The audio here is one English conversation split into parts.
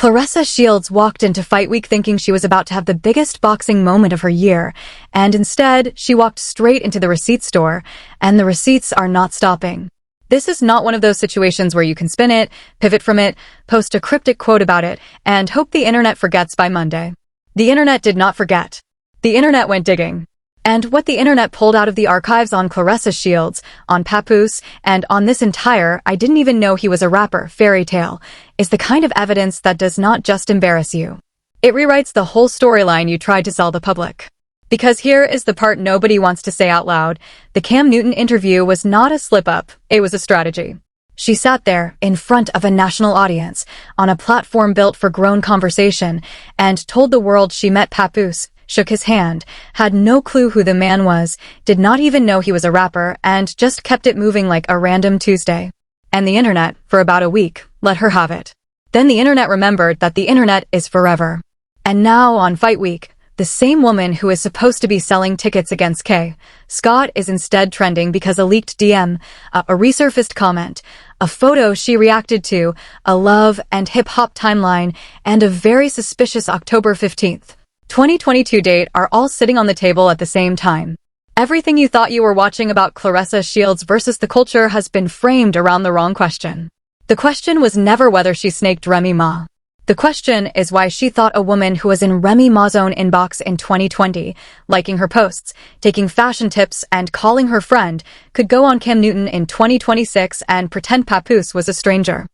Claressa Shields walked into Fight Week thinking she was about to have the biggest boxing moment of her year, and instead, she walked straight into the receipt store, and the receipts are not stopping. This is not one of those situations where you can spin it, pivot from it, post a cryptic quote about it, and hope the internet forgets by Monday. The internet did not forget. The internet went digging. And what the internet pulled out of the archives on Claressa Shields, on Papoose, and on this entire "I didn't even know he was a rapper" fairy tale is the kind of evidence that does not just embarrass you. It rewrites the whole storyline you tried to sell the public. Because here is the part nobody wants to say out loud. The Cam Newton interview was not a slip-up, it was a strategy. She sat there, in front of a national audience, on a platform built for grown conversation, and told the world she met Papoose, shook his hand, had no clue who the man was, did not even know he was a rapper, and just kept it moving like a random Tuesday. And the internet, for about a week, let her have it. Then the internet remembered that the internet is forever. And now, on Fight Week, the same woman who is supposed to be selling tickets against K. Scott is instead trending because a leaked DM, a resurfaced comment, a photo she reacted to, a love and hip-hop timeline, and a very suspicious October 15th. 2022 date are all sitting on the table at the same time. Everything you thought you were watching about Claressa Shields versus the culture has been framed around the wrong question. The question was never whether she snaked Remy Ma. The question is why she thought a woman who was in Remy Ma's own inbox in 2020, liking her posts, taking fashion tips, and calling her friend, could go on Cam Newton in 2026 and pretend Papoose was a stranger.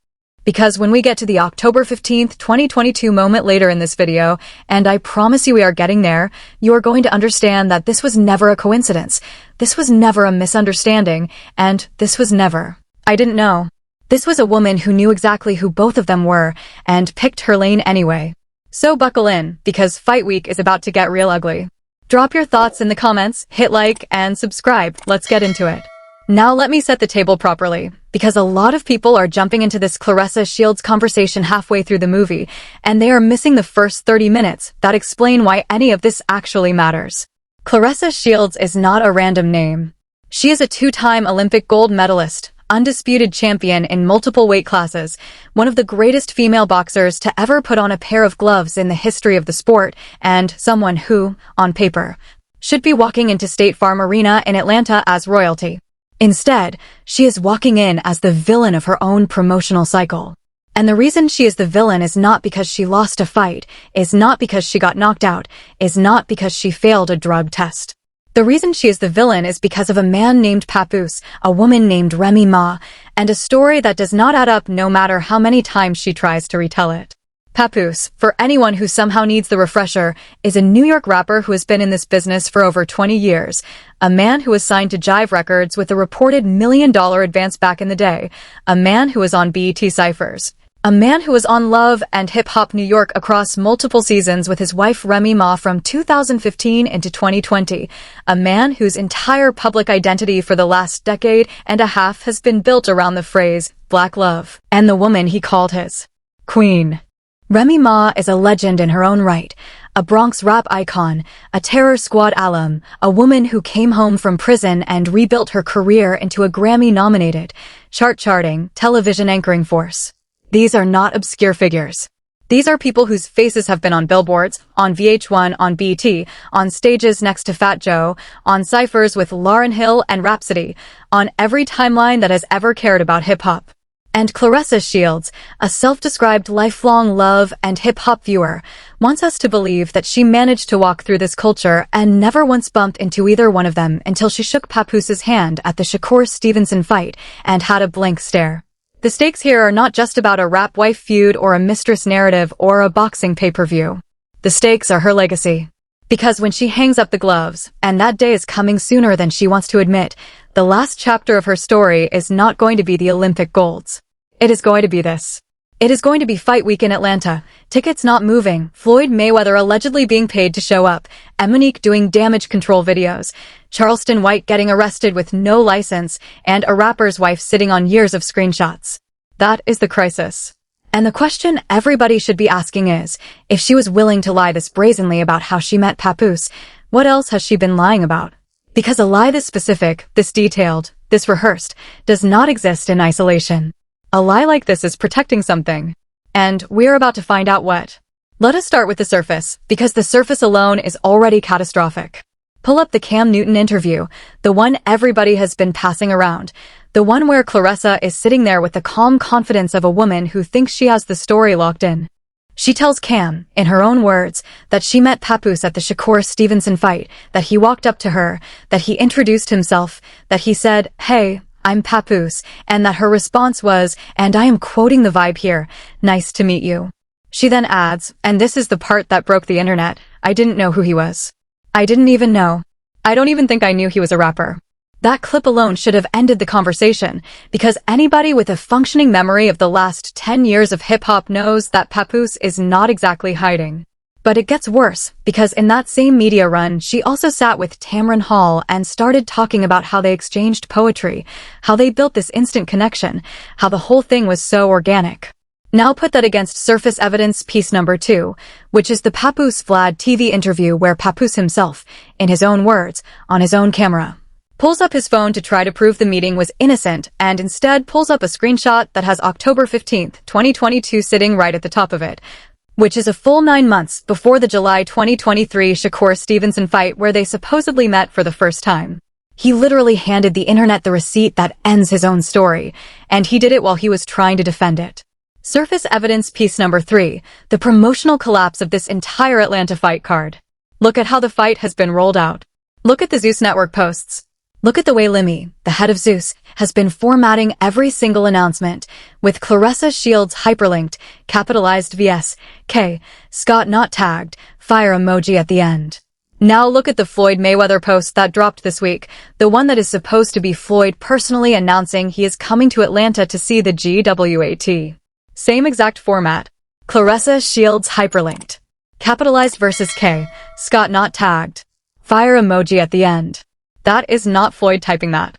Because when we get to the October 15th, 2022 moment later in this video, and I promise you we are getting there, you are going to understand that this was never a coincidence, this was never a misunderstanding, and this was never, "I didn't know." This was a woman who knew exactly who both of them were, and picked her lane anyway. So buckle in, because Fight Week is about to get real ugly. Drop your thoughts in the comments, hit like, and subscribe. Let's get into it. Now let me set the table properly, because a lot of people are jumping into this Claressa Shields conversation halfway through the movie, and they are missing the first 30 minutes that explain why any of this actually matters. Claressa Shields is not a random name. She is a two-time Olympic gold medalist, undisputed champion in multiple weight classes, one of the greatest female boxers to ever put on a pair of gloves in the history of the sport, and someone who, on paper, should be walking into State Farm Arena in Atlanta as royalty. Instead, she is walking in as the villain of her own promotional cycle. And the reason she is the villain is not because she lost a fight, is not because she got knocked out, is not because she failed a drug test. The reason she is the villain is because of a man named Papoose, a woman named Remy Ma, and a story that does not add up no matter how many times she tries to retell it. Papoose, for anyone who somehow needs the refresher, is a New York rapper who has been in this business for over 20 years, a man who was signed to Jive Records with a reported $1 million advance back in the day, a man who was on BET Cyphers, a man who was on Love and Hip Hop New York across multiple seasons with his wife Remy Ma from 2015 into 2020, a man whose entire public identity for the last decade and a half has been built around the phrase Black Love, and the woman he called his Queen. Remy Ma is a legend in her own right, a Bronx rap icon, a Terror Squad alum, a woman who came home from prison and rebuilt her career into a Grammy-nominated, chart-charting, television anchoring force. These are not obscure figures. These are people whose faces have been on billboards, on VH1, on BET, on stages next to Fat Joe, on cyphers with Lauryn Hill and Rhapsody, on every timeline that has ever cared about hip-hop. And Claressa Shields, a self-described lifelong love and hip-hop viewer, wants us to believe that she managed to walk through this culture and never once bumped into either one of them until she shook Papoose's hand at the Shakur Stevenson fight and had a blank stare. The stakes here are not just about a rap wife feud or a mistress narrative or a boxing pay-per-view. The stakes are her legacy. Because when she hangs up the gloves, and that day is coming sooner than she wants to admit, the last chapter of her story is not going to be the Olympic golds. It is going to be this. It is going to be Fight Week in Atlanta, tickets not moving, Floyd Mayweather allegedly being paid to show up, Emonique doing damage control videos, Charleston White getting arrested with no license, and a rapper's wife sitting on years of screenshots. That is the crisis. And the question everybody should be asking is, if she was willing to lie this brazenly about how she met Papoose, what else has she been lying about? Because a lie this specific, this detailed, this rehearsed, does not exist in isolation. A lie like this is protecting something. And we're about to find out what. Let us start with the surface, because the surface alone is already catastrophic. Pull up the Cam Newton interview, the one everybody has been passing around, the one where Claressa is sitting there with the calm confidence of a woman who thinks she has the story locked in. She tells Cam, in her own words, that she met Papoose at the Shakur Stevenson fight, that he walked up to her, that he introduced himself, that he said, "Hey, I'm Papoose," and that her response was, and I am quoting the vibe here, "Nice to meet you." She then adds, and this is the part that broke the internet, "I didn't know who he was. I didn't even know. I don't even think I knew he was a rapper." That clip alone should have ended the conversation, because anybody with a functioning memory of the last 10 years of hip-hop knows that Papoose is not exactly hiding. But it gets worse, because in that same media run, she also sat with Tamron Hall and started talking about how they exchanged poetry, how they built this instant connection, how the whole thing was so organic. Now put that against surface evidence piece number 2, which is the Papoose Vlad TV interview where Papoose himself, in his own words, on his own camera, pulls up his phone to try to prove the meeting was innocent and instead pulls up a screenshot that has October 15th, 2022 sitting right at the top of it, which is a full 9 months before the July 2023 Shakur Stevenson fight where they supposedly met for the first time. He literally handed the internet the receipt that ends his own story, and he did it while he was trying to defend it. Surface evidence piece number 3, the promotional collapse of this entire Atlanta fight card. Look at how the fight has been rolled out. Look at the Zeus Network posts. Look at the way Remy, the head of Zeus, has been formatting every single announcement, with Claressa Shields hyperlinked, capitalized vs. K, Scott not tagged, fire emoji at the end. Now look at the Floyd Mayweather post that dropped this week, the one that is supposed to be Floyd personally announcing he is coming to Atlanta to see the GWAT. Same exact format. Claressa Shields hyperlinked. Capitalized versus K, Scott not tagged. Fire emoji at the end. That is not Floyd typing that.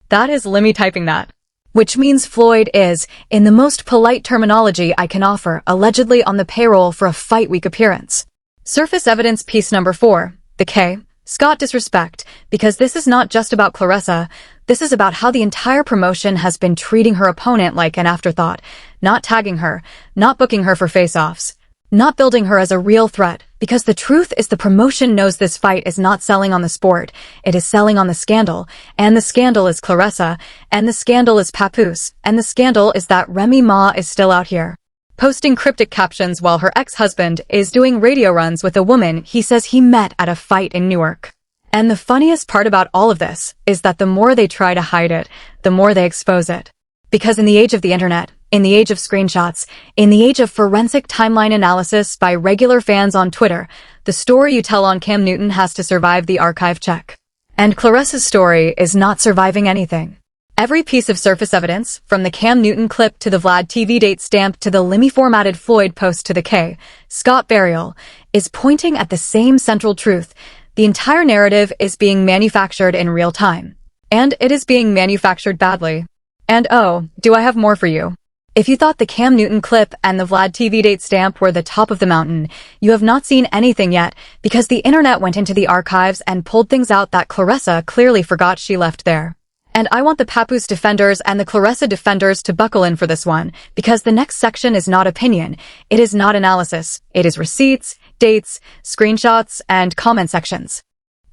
That is Remy typing that. Which means Floyd is, in the most polite terminology I can offer, allegedly on the payroll for a fight week appearance. Surface evidence piece number 4, the K, Scott disrespect, because this is not just about Claressa, this is about how the entire promotion has been treating her opponent like an afterthought, not tagging her, not booking her for face-offs, not building her as a real threat, because the truth is the promotion knows this fight is not selling on the sport, it is selling on the scandal, and the scandal is Claressa, and the scandal is Papoose, and the scandal is that Remy Ma is still out here, posting cryptic captions while her ex-husband is doing radio runs with a woman he says he met at a fight in Newark. And the funniest part about all of this is that the more they try to hide it, the more they expose it. Because in the age of the internet, in the age of screenshots, in the age of forensic timeline analysis by regular fans on Twitter, the story you tell on Cam Newton has to survive the archive check. And Claressa's story is not surviving anything. Every piece of surface evidence, from the Cam Newton clip to the Vlad TV date stamp to the Remy formatted Floyd post to the K, Scott burial, is pointing at the same central truth. The entire narrative is being manufactured in real time. And it is being manufactured badly. And oh, do I have more for you. If you thought the Cam Newton clip and the Vlad TV date stamp were the top of the mountain, you have not seen anything yet, because the internet went into the archives and pulled things out that Claressa clearly forgot she left there. And I want the Papoose defenders and the Claressa defenders to buckle in for this one, because the next section is not opinion, it is not analysis, it is receipts, dates, screenshots, and comment sections.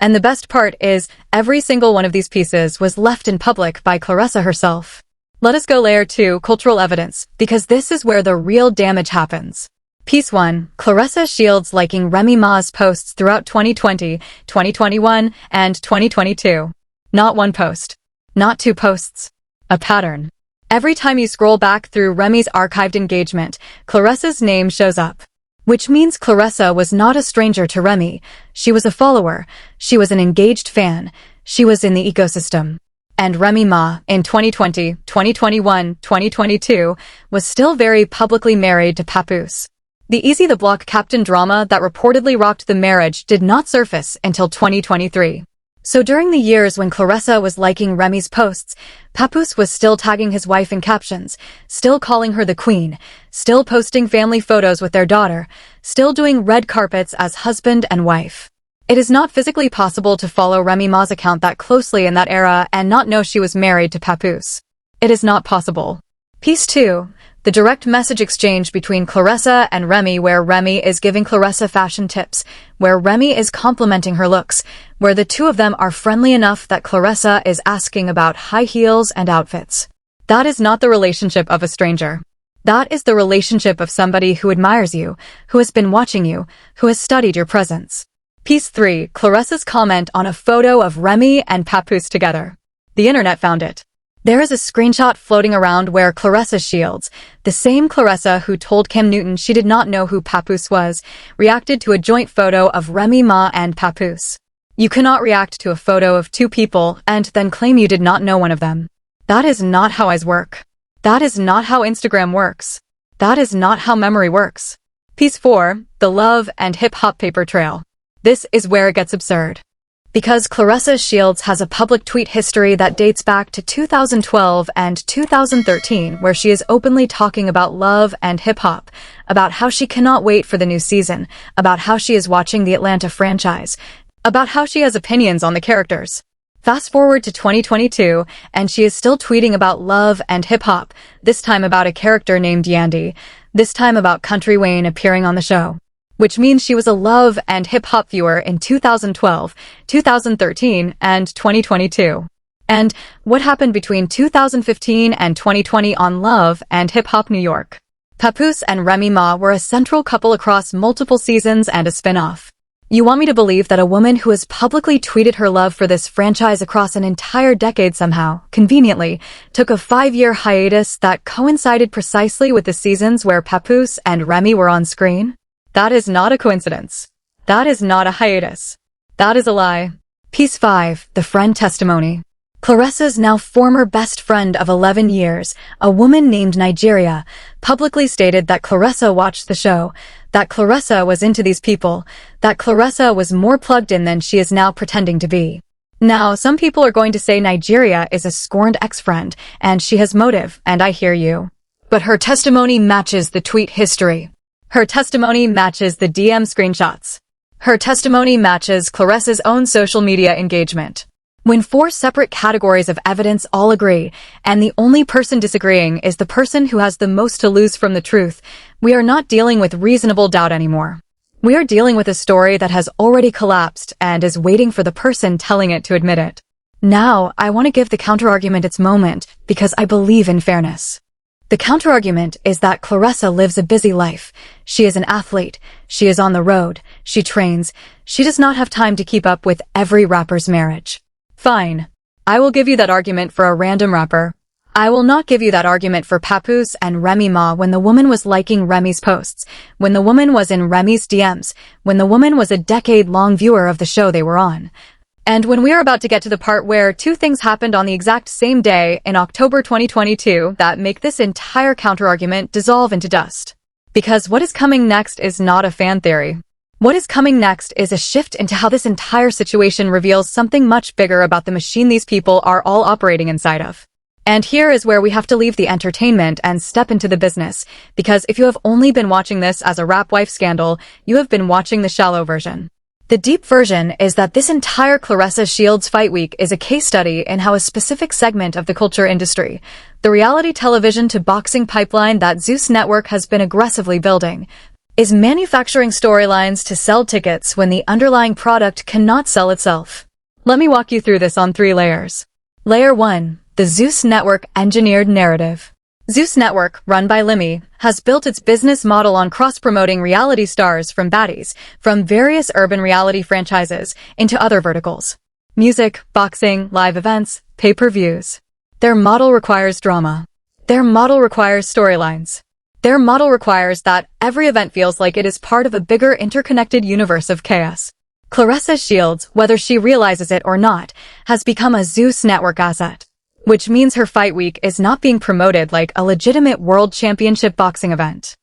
And the best part is, every single one of these pieces was left in public by Claressa herself. Let us go layer 2, cultural evidence, because this is where the real damage happens. Piece 1, Claressa Shields liking Remy Ma's posts throughout 2020, 2021, and 2022. Not one post. Not 2 posts. A pattern. Every time you scroll back through Remy's archived engagement, Claressa's name shows up. Which means Claressa was not a stranger to Remy. She was a follower. She was an engaged fan. She was in the ecosystem. And Remy Ma, in 2020, 2021, 2022, was still very publicly married to Papoose. The Easy the Block captain drama that reportedly rocked the marriage did not surface until 2023. So during the years when Claressa was liking Remy's posts, Papoose was still tagging his wife in captions, still calling her the queen, still posting family photos with their daughter, still doing red carpets as husband and wife. It is not physically possible to follow Remy Ma's account that closely in that era and not know she was married to Papoose. It is not possible. Piece 2. The direct message exchange between Claressa and Remy, where Remy is giving Claressa fashion tips, where Remy is complimenting her looks, where the two of them are friendly enough that Claressa is asking about high heels and outfits. That is not the relationship of a stranger. That is the relationship of somebody who admires you, who has been watching you, who has studied your presence. Piece 3. Claressa's comment on a photo of Remy and Papoose together. The internet found it. There is a screenshot floating around where Claressa Shields, the same Claressa who told Kim Newton she did not know who Papoose was, reacted to a joint photo of Remy Ma and Papoose. You cannot react to a photo of two people and then claim you did not know one of them. That is not how eyes work. That is not how Instagram works. That is not how memory works. Piece 4. The love and hip-hop paper trail. This is where it gets absurd. Because Claressa Shields has a public tweet history that dates back to 2012 and 2013, where she is openly talking about love and hip-hop, about how she cannot wait for the new season, about how she is watching the Atlanta franchise, about how she has opinions on the characters. Fast forward to 2022, and she is still tweeting about love and hip-hop, this time about a character named Yandy, this time about Country Wayne appearing on the show. Which means she was a love and hip-hop viewer in 2012, 2013, and 2022. And what happened between 2015 and 2020 on Love and Hip Hop New York? Papoose and Remy Ma were a central couple across multiple seasons and a spin-off. You want me to believe that a woman who has publicly tweeted her love for this franchise across an entire decade somehow, conveniently, took a 5-year hiatus that coincided precisely with the seasons where Papoose and Remy were on screen? That is not a coincidence. That is not a hiatus. That is a lie. Piece 5. The friend testimony. Claressa's now former best friend of 11 years, a woman named Nigeria, publicly stated that Claressa watched the show, that Claressa was into these people, that Claressa was more plugged in than she is now pretending to be. Now, some people are going to say Nigeria is a scorned ex-friend, and she has motive, and I hear you. But her testimony matches the tweet history. Her testimony matches the DM screenshots. Her testimony matches Claressa's own social media engagement. When 4 separate categories of evidence all agree, and the only person disagreeing is the person who has the most to lose from the truth, we are not dealing with reasonable doubt anymore. We are dealing with a story that has already collapsed and is waiting for the person telling it to admit it. Now, I want to give the counterargument its moment because I believe in fairness. The counterargument is that Claressa lives a busy life. She is an athlete. She is on the road. She trains. She does not have time to keep up with every rapper's marriage. Fine. I will give you that argument for a random rapper. I will not give you that argument for Papoose and Remy Ma when the woman was liking Remy's posts, when the woman was in Remy's DMs, when the woman was a decade-long viewer of the show they were on. And when we are about to get to the part where 2 things happened on the exact same day in October 2022 that make this entire counterargument dissolve into dust. Because what is coming next is not a fan theory. What is coming next is a shift into how this entire situation reveals something much bigger about the machine these people are all operating inside of. And here is where we have to leave the entertainment and step into the business, because if you have only been watching this as a rap wife scandal, you have been watching the shallow version. The deep version is that this entire Claressa Shields Fight Week is a case study in how a specific segment of the culture industry, the reality television to boxing pipeline that Zeus Network has been aggressively building, is manufacturing storylines to sell tickets when the underlying product cannot sell itself. Let me walk you through this on 3 layers. Layer 1. The Zeus Network engineered narrative. Zeus Network, run by Remy, has built its business model on cross-promoting reality stars from baddies, from various urban reality franchises, into other verticals. Music, boxing, live events, pay-per-views. Their model requires drama. Their model requires storylines. Their model requires that every event feels like it is part of a bigger interconnected universe of chaos. Claressa Shields, whether she realizes it or not, has become a Zeus Network asset. Which means her fight week is not being promoted like a legitimate world championship boxing event.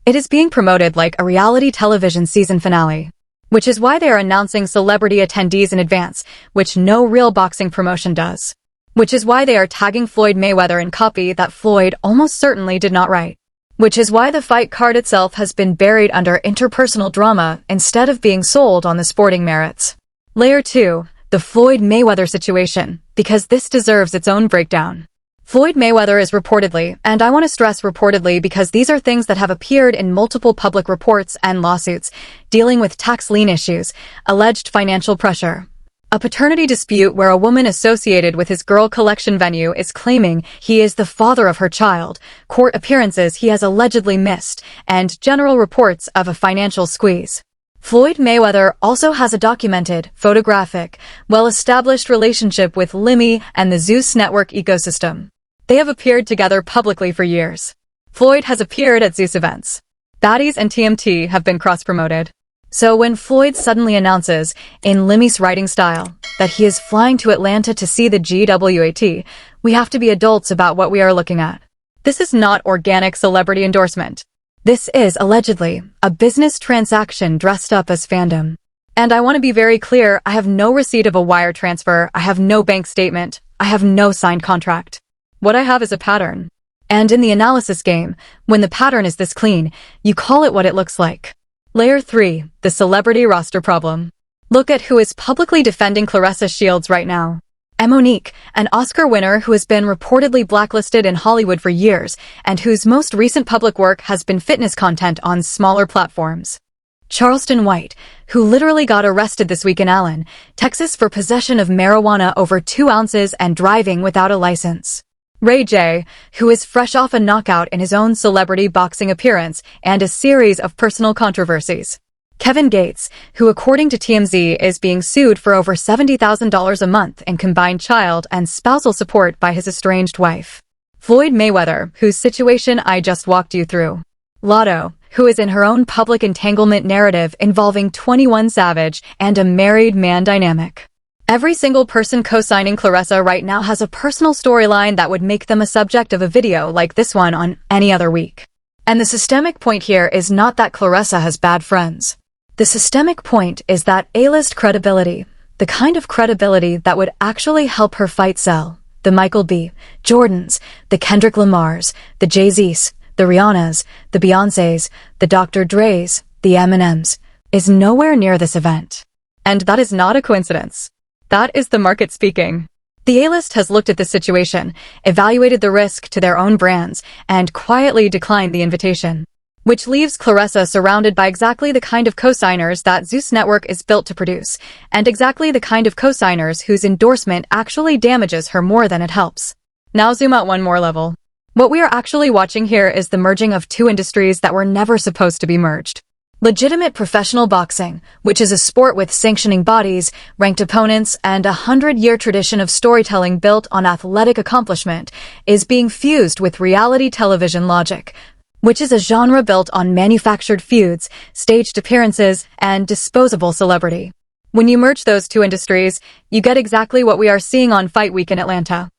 It is being promoted like a reality television season finale. Which is why they are announcing celebrity attendees in advance, which no real boxing promotion does. Which is why they are tagging Floyd Mayweather in copy that Floyd almost certainly did not write. Which is why the fight card itself has been buried under interpersonal drama instead of being sold on the sporting merits. Layer 2. The Floyd Mayweather situation, because this deserves its own breakdown. Floyd Mayweather is reportedly, and I want to stress reportedly because these are things that have appeared in multiple public reports and lawsuits, dealing with tax lien issues, alleged financial pressure. A paternity dispute where a woman associated with his girl collection venue is claiming he is the father of her child, court appearances he has allegedly missed, and general reports of a financial squeeze. Floyd Mayweather also has a documented, photographic, well-established relationship with Remy and the Zeus Network ecosystem. They have appeared together publicly for years. Floyd has appeared at Zeus events. Baddies and TMT have been cross-promoted. So when Floyd suddenly announces, in Remy's writing style, that he is flying to Atlanta to see the GWAT, we have to be adults about what we are looking at. This is not organic celebrity endorsement. This is, allegedly, a business transaction dressed up as fandom. And I want to be very clear, I have no receipt of a wire transfer, I have no bank statement, I have no signed contract. What I have is a pattern. And in the analysis game, when the pattern is this clean, you call it what it looks like. Layer 3, the celebrity roster problem. Look at who is publicly defending Claressa Shields right now. Monique, an Oscar winner who has been reportedly blacklisted in Hollywood for years, and whose most recent public work has been fitness content on smaller platforms. Charleston White, who literally got arrested this week in Allen, Texas for possession of marijuana over 2 ounces and driving without a license. Ray J, who is fresh off a knockout in his own celebrity boxing appearance and a series of personal controversies. Kevin Gates, who according to TMZ is being sued for over $70,000 a month in combined child and spousal support by his estranged wife. Floyd Mayweather, whose situation I just walked you through. Lotto, who is in her own public entanglement narrative involving 21 Savage and a married man dynamic. Every single person co-signing Claressa right now has a personal storyline that would make them a subject of a video like this one on any other week. And the systemic point here is not that Claressa has bad friends. The systemic point is that A-list credibility, the kind of credibility that would actually help her fight sell, the Michael B. Jordans, the Kendrick Lamars, the Jay-Z's, the Rihannas, the Beyoncés, the Dr. Dre's, the Eminems, is nowhere near this event. And that is not a coincidence. That is the market speaking. The A-list has looked at this situation, evaluated the risk to their own brands, and quietly declined the invitation. Which leaves Claressa surrounded by exactly the kind of co-signers that Zeus Network is built to produce, and exactly the kind of co-signers whose endorsement actually damages her more than it helps. Now zoom out one more level. What we are actually watching here is the merging of 2 industries that were never supposed to be merged. Legitimate professional boxing, which is a sport with sanctioning bodies, ranked opponents, and a 100-year tradition of storytelling built on athletic accomplishment, is being fused with reality television logic, which is a genre built on manufactured feuds, staged appearances, and disposable celebrity. When you merge those 2 industries, you get exactly what we are seeing on Fight Week in Atlanta.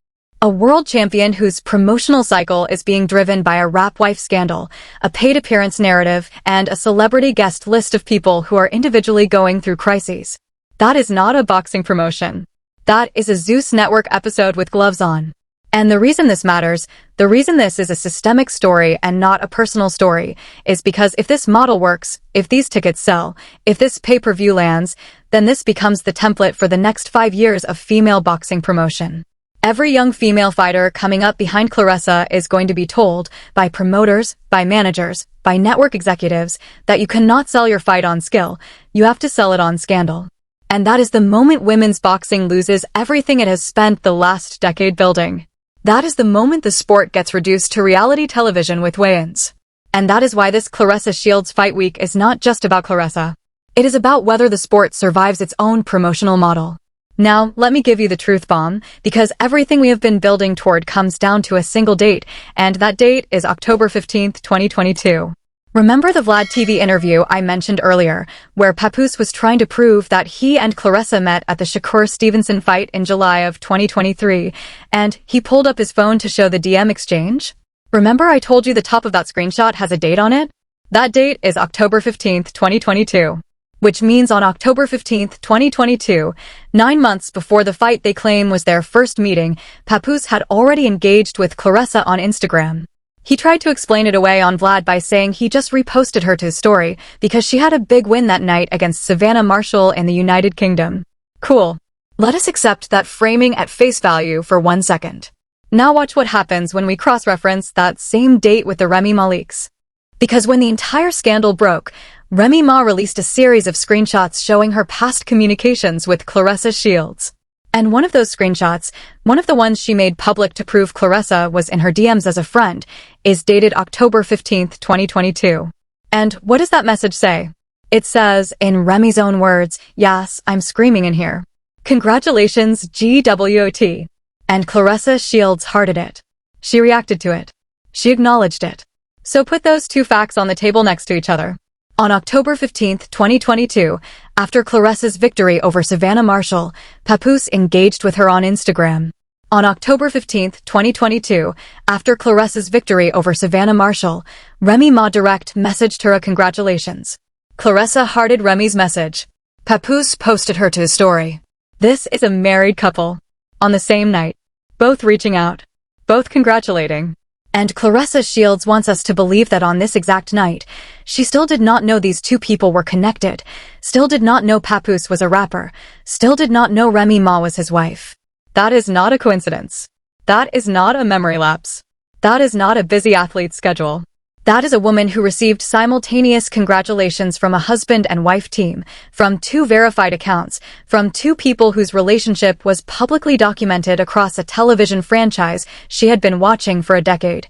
A world champion whose promotional cycle is being driven by a rap wife scandal, a paid appearance narrative, and a celebrity guest list of people who are individually going through crises. That is not a boxing promotion. That is a Zeus Network episode with gloves on. And the reason this matters, the reason this is a systemic story and not a personal story, is because if this model works, if these tickets sell, if this pay-per-view lands, then this becomes the template for the next 5 years of female boxing promotion. Every young female fighter coming up behind Claressa is going to be told, by promoters, by managers, by network executives, that you cannot sell your fight on skill, you have to sell it on scandal. And that is the moment women's boxing loses everything it has spent the last decade building. That is the moment the sport gets reduced to reality television with weigh-ins. And that is why this Claressa Shields Fight Week is not just about Claressa. It is about whether the sport survives its own promotional model. Now, let me give you the truth bomb, because everything we have been building toward comes down to a single date, and that date is October 15th, 2022. Remember the Vlad TV interview I mentioned earlier, where Papoose was trying to prove that he and Claressa met at the Shakur Stevenson fight in July of 2023, and he pulled up his phone to show the DM exchange? Remember I told you the top of that screenshot has a date on it? That date is October 15th, 2022. Which means on October 15th, 2022, 9 months before the fight they claim was their first meeting, Papoose had already engaged with Claressa on Instagram. He tried to explain it away on Vlad by saying he just reposted her to his story because she had a big win that night against Savannah Marshall in the United Kingdom. Cool. Let us accept that framing at face value for 1 second. Now watch what happens when we cross-reference that same date with the Remy Ma leaks. Because when the entire scandal broke, Remy Ma released a series of screenshots showing her past communications with Claressa Shields. And one of those screenshots, one of the ones she made public to prove Claressa was in her DMs as a friend, is dated October 15th, 2022. And what does that message say? It says, in Remy's own words, "Yes, I'm screaming in here. Congratulations, GWOT." And Claressa Shields hearted it. She reacted to it. She acknowledged it. So put those two facts on the table next to each other. On October 15th, 2022, after Claressa's victory over Savannah Marshall, Papoose engaged with her on Instagram. On October 15th, 2022, after Claressa's victory over Savannah Marshall, Remy Ma direct messaged her a congratulations. Claressa hearted Remy's message. Papoose posted her to his story. This is a married couple. On the same night. Both reaching out. Both congratulating. And Claressa Shields wants us to believe that on this exact night, she still did not know these two people were connected, still did not know Papoose was a rapper, still did not know Remy Ma was his wife. That is not a coincidence. That is not a memory lapse. That is not a busy athlete's schedule. That is a woman who received simultaneous congratulations from a husband and wife team, from two verified accounts, from two people whose relationship was publicly documented across a television franchise she had been watching for a decade,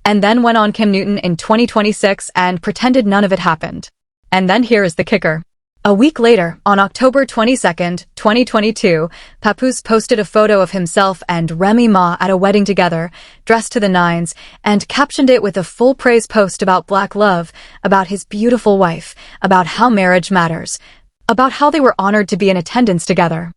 and then went on Kim Newton in 2026 and pretended none of it happened. And then here is the kicker. A week later, on October 22nd, 2022, Papoose posted a photo of himself and Remy Ma at a wedding together, dressed to the nines, and captioned it with a full praise post about black love, about his beautiful wife, about how marriage matters, about how they were honored to be in attendance together.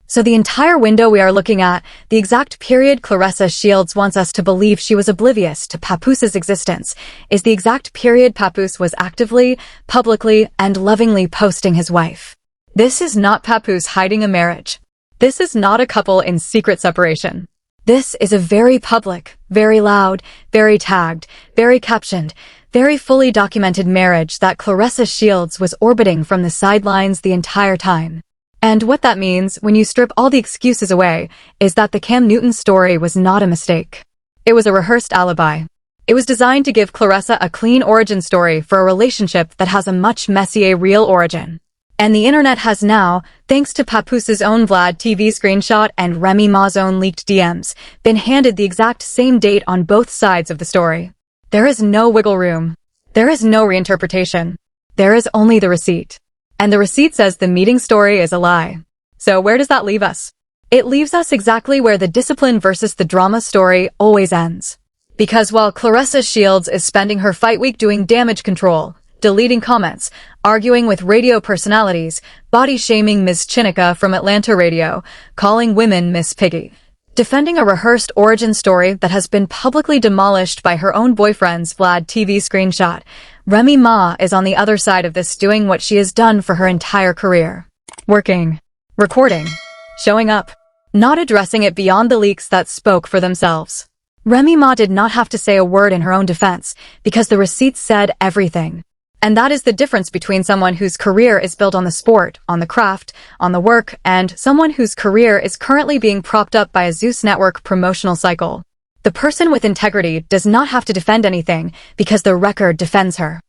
So the entire window we are looking at, the exact period Claressa Shields wants us to believe she was oblivious to Papoose's existence, is the exact period Papoose was actively, publicly, and lovingly posting his wife. This is not Papoose hiding a marriage. This is not a couple in secret separation. This is a very public, very loud, very tagged, very captioned, very fully documented marriage that Claressa Shields was orbiting from the sidelines the entire time. And what that means, when you strip all the excuses away, is that the Cam Newton story was not a mistake. It was a rehearsed alibi. It was designed to give Claressa a clean origin story for a relationship that has a much messier real origin. And the internet has now, thanks to Papoose's own Vlad TV screenshot and Remy Ma's own leaked DMs, been handed the exact same date on both sides of the story. There is no wiggle room. There is no reinterpretation. There is only the receipt. And the receipt says the meeting story is a lie. So where does that leave us? It leaves us exactly where the discipline versus the drama story always ends. Because while Claressa Shields is spending her fight week doing damage control, deleting comments, arguing with radio personalities, body-shaming Ms. Chinica from Atlanta Radio, calling women Miss Piggy, defending a rehearsed origin story that has been publicly demolished by her own boyfriend's Vlad TV screenshot, Remy Ma is on the other side of this doing what she has done for her entire career. Working. Recording. Showing up. Not addressing it beyond the leaks that spoke for themselves. Remy Ma did not have to say a word in her own defense, because the receipts said everything. And that is the difference between someone whose career is built on the sport, on the craft, on the work, and someone whose career is currently being propped up by a Zeus Network promotional cycle. The person with integrity does not have to defend anything because the record defends her.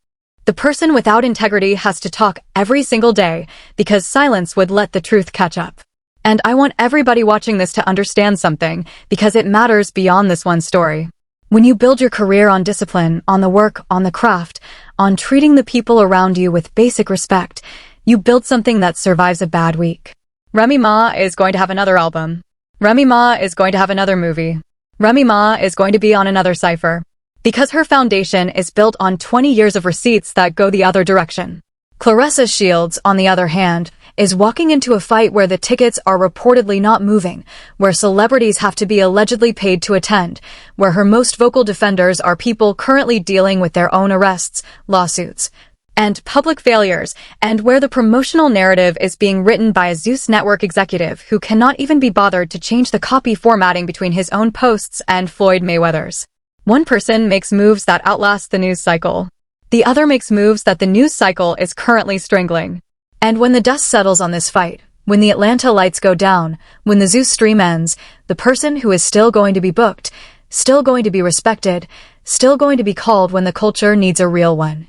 The person without integrity has to talk every single day because silence would let the truth catch up. And I want everybody watching this to understand something because it matters beyond this one story. When you build your career on discipline, on the work, on the craft, on treating the people around you with basic respect, you build something that survives a bad week. Remy Ma is going to have another album. Remy Ma is going to have another movie. Remy Ma is going to be on another cypher. Because her foundation is built on 20 years of receipts that go the other direction. Claressa Shields, on the other hand, is walking into a fight where the tickets are reportedly not moving, where celebrities have to be allegedly paid to attend, where her most vocal defenders are people currently dealing with their own arrests, lawsuits, and public failures, and where the promotional narrative is being written by a Zeus Network executive who cannot even be bothered to change the copy formatting between his own posts and Floyd Mayweather's. One person makes moves that outlast the news cycle. The other makes moves that the news cycle is currently strangling. And when the dust settles on this fight, When the Atlanta lights go down, when the Zeus stream ends, the person who is still going to be booked, still going to be respected, still going to be called when the culture needs a real one,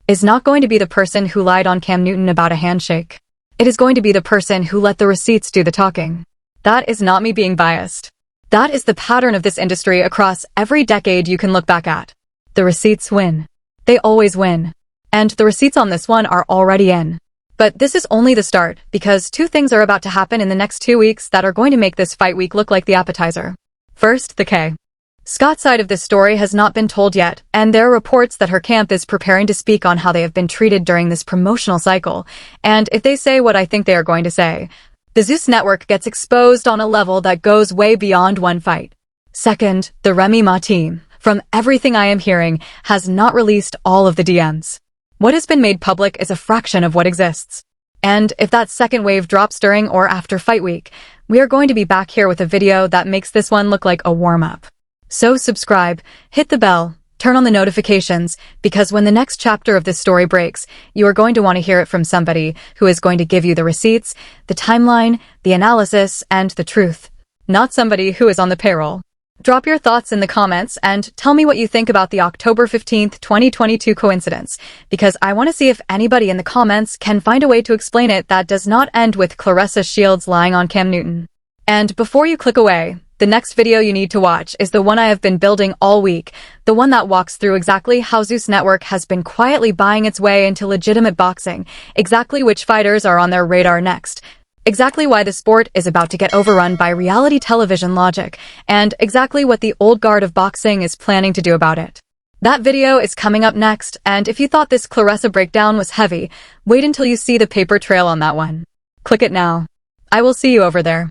is not going to be the person who lied on Cam Newton about a handshake. It is going to be the person who let the receipts do the talking. That is not me being biased. That is the pattern of this industry across every decade you can look back at. The receipts win. They always win. And the receipts on this one are already in. But this is only the start, because two things are about to happen in the next 2 weeks that are going to make this fight week look like the appetizer. First, the K. Scott's side of this story has not been told yet, and there are reports that her camp is preparing to speak on how they have been treated during this promotional cycle. And if they say what I think they are going to say, the Zeus network gets exposed on a level that goes way beyond one fight. Second, the Remy Ma team, from everything I am hearing, has not released all of the DMs. What has been made public is a fraction of what exists. And if that second wave drops during or after fight week, we are going to be back here with a video that makes this one look like a warm-up. So subscribe, hit the bell, turn on the notifications, because when the next chapter of this story breaks, you are going to want to hear it from somebody who is going to give you the receipts, the timeline, the analysis, and the truth. Not somebody who is on the payroll. Drop your thoughts in the comments and tell me what you think about the October 15th, 2022 coincidence, because I want to see if anybody in the comments can find a way to explain it that does not end with Claressa Shields lying on Cam Newton. And before you click away, the next video you need to watch is the one I have been building all week, the one that walks through exactly how Zeus Network has been quietly buying its way into legitimate boxing, exactly which fighters are on their radar next, exactly why the sport is about to get overrun by reality television logic, and exactly what the old guard of boxing is planning to do about it. That video is coming up next, and if you thought this Claressa breakdown was heavy, wait until you see the paper trail on that one. Click it now. I will see you over there.